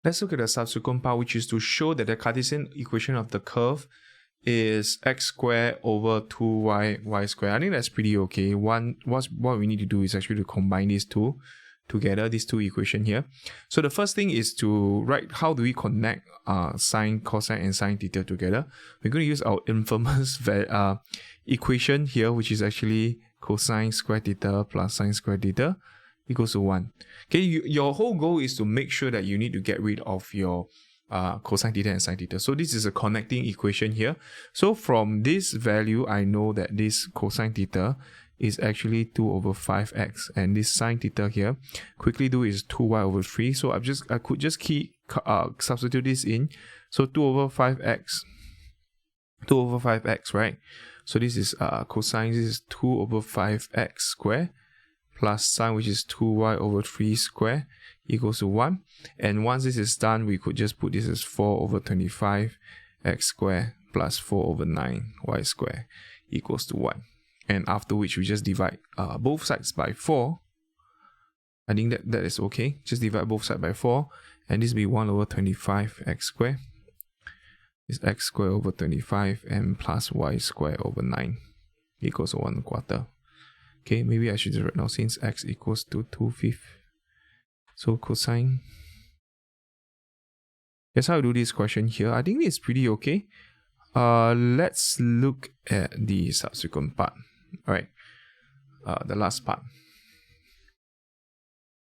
Let's look at the subsequent part, which is to show that the Cartesian equation of the curve is x squared over 2y y squared. I think that's pretty okay. What we need to do is actually to combine these two together, these two equations here. So the first thing is to write how do we connect sine, cosine, and sine theta together. We're going to use our infamous equation here, which is actually cosine squared theta plus sine squared theta equals to 1. Okay, your whole goal is to make sure that you need to get rid of your cosine theta and sine theta. So this is a connecting equation here. So from this value, I know that this cosine theta is actually 2 over 5x, and this sine theta here, quickly do is 2y over 3. So I could just substitute this in. So 2 over 5x, right? So this is cosine, this is 2 over 5x squared plus sine, which is 2y over 3 squared equals to 1. And once this is done, we could just put this as 4 over 25 x squared plus 4 over 9 y squared equals to 1. And after which we just divide both sides by 4. I think that is okay. Just divide both sides by 4. And this will be 1 over 25 x squared. Is x squared over 25 and plus y squared over 9 equals to 1/4. Okay, maybe I should just write now since x equals to 2/5. So cosine. That's how I do this question here. I think it's pretty okay. Let's look at the subsequent part. Alright, the last part.